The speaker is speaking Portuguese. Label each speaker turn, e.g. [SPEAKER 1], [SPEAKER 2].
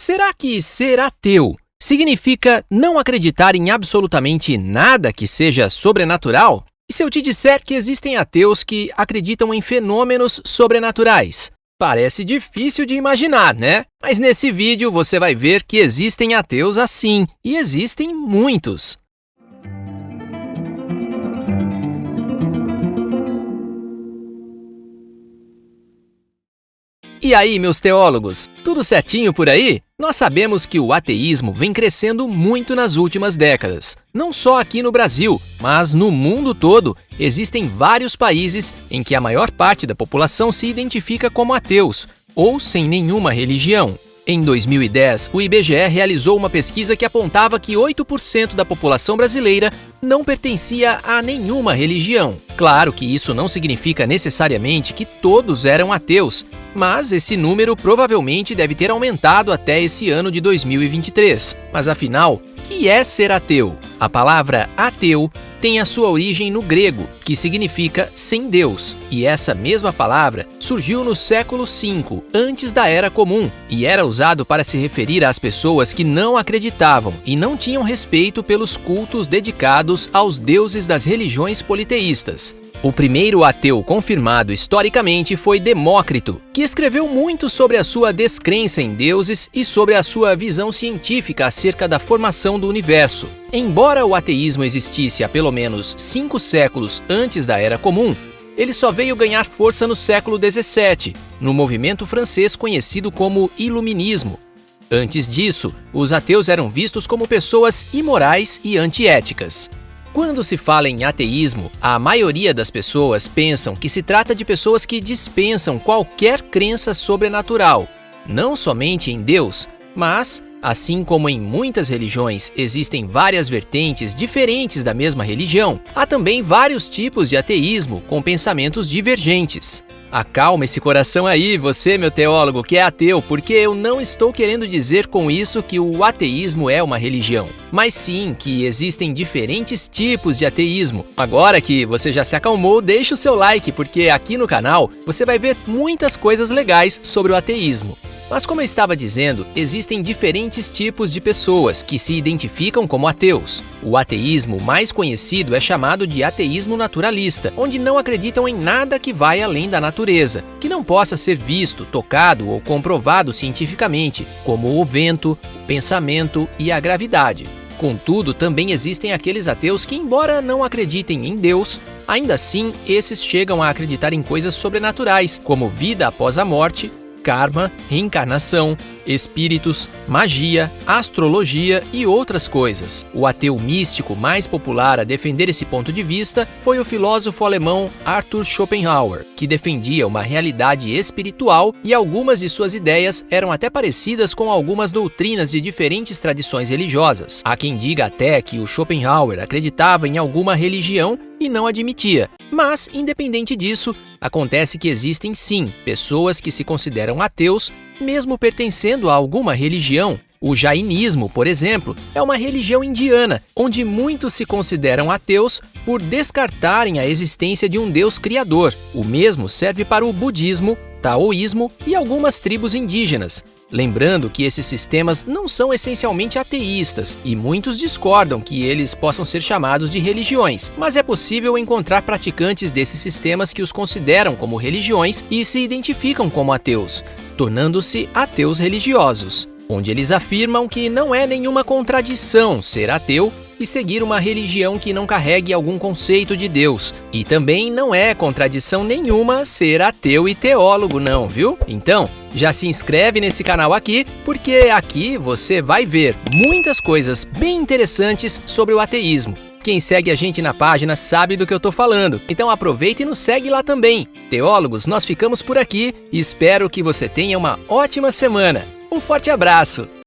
[SPEAKER 1] Será que ser ateu significa não acreditar em absolutamente nada que seja sobrenatural? E se eu te disser que existem ateus que acreditam em fenômenos sobrenaturais? Parece difícil de imaginar, né? Mas nesse vídeo você vai ver que existem ateus assim, e existem muitos. E aí, meus teólogos, tudo certinho por aí? Nós sabemos que o ateísmo vem crescendo muito nas últimas décadas. Não só aqui no Brasil, mas no mundo todo. Existem vários países em que a maior parte da população se identifica como ateus, ou sem nenhuma religião. Em 2010, o IBGE realizou uma pesquisa que apontava que 8% da população brasileira não pertencia a nenhuma religião. Claro que isso não significa necessariamente que todos eram ateus, mas esse número provavelmente deve ter aumentado até esse ano de 2023. Mas afinal, o que é ser ateu? A palavra ateu tem a sua origem no grego, que significa sem Deus, e essa mesma palavra surgiu no século V, antes da Era Comum, e era usado para se referir às pessoas que não acreditavam e não tinham respeito pelos cultos dedicados aos deuses das religiões politeístas. O primeiro ateu confirmado historicamente foi Demócrito, que escreveu muito sobre a sua descrença em deuses e sobre a sua visão científica acerca da formação do universo. Embora o ateísmo existisse há pelo menos 5 séculos antes da Era Comum, ele só veio ganhar força no século XVII, no movimento francês conhecido como Iluminismo. Antes disso, os ateus eram vistos como pessoas imorais e antiéticas. Quando se fala em ateísmo, a maioria das pessoas pensam que se trata de pessoas que dispensam qualquer crença sobrenatural, não somente em Deus, mas, assim como em muitas religiões existem várias vertentes diferentes da mesma religião, há também vários tipos de ateísmo com pensamentos divergentes. Acalma esse coração aí, você, meu teólogo, que é ateu, porque eu não estou querendo dizer com isso que o ateísmo é uma religião, mas sim que existem diferentes tipos de ateísmo. Agora que você já se acalmou, deixa o seu like, porque aqui no canal você vai ver muitas coisas legais sobre o ateísmo. Mas como eu estava dizendo, existem diferentes tipos de pessoas que se identificam como ateus. O ateísmo mais conhecido é chamado de ateísmo naturalista, onde não acreditam em nada que vai além da natureza, que não possa ser visto, tocado ou comprovado cientificamente, como o vento, o pensamento e a gravidade. Contudo, também existem aqueles ateus que, embora não acreditem em Deus, ainda assim esses chegam a acreditar em coisas sobrenaturais, como vida após a morte, karma, reencarnação, espíritos, magia, astrologia e outras coisas. O ateu místico mais popular a defender esse ponto de vista foi o filósofo alemão Arthur Schopenhauer, que defendia uma realidade espiritual e algumas de suas ideias eram até parecidas com algumas doutrinas de diferentes tradições religiosas. Há quem diga até que o Schopenhauer acreditava em alguma religião e não admitia. Mas, independente disso, acontece que existem sim pessoas que se consideram ateus, mesmo pertencendo a alguma religião. O jainismo, por exemplo, é uma religião indiana, onde muitos se consideram ateus por descartarem a existência de um Deus criador. O mesmo serve para o budismo, taoísmo e algumas tribos indígenas. Lembrando que esses sistemas não são essencialmente ateístas e muitos discordam que eles possam ser chamados de religiões, mas é possível encontrar praticantes desses sistemas que os consideram como religiões e se identificam como ateus, tornando-se ateus religiosos, onde eles afirmam que não é nenhuma contradição ser ateu e seguir uma religião que não carregue algum conceito de Deus. E também não é contradição nenhuma ser ateu e teólogo não, viu? Então, já se inscreve nesse canal aqui, porque aqui você vai ver muitas coisas bem interessantes sobre o ateísmo. Quem segue a gente na página sabe do que eu tô falando, então aproveita e nos segue lá também. Teólogos, nós ficamos por aqui e espero que você tenha uma ótima semana. Um forte abraço!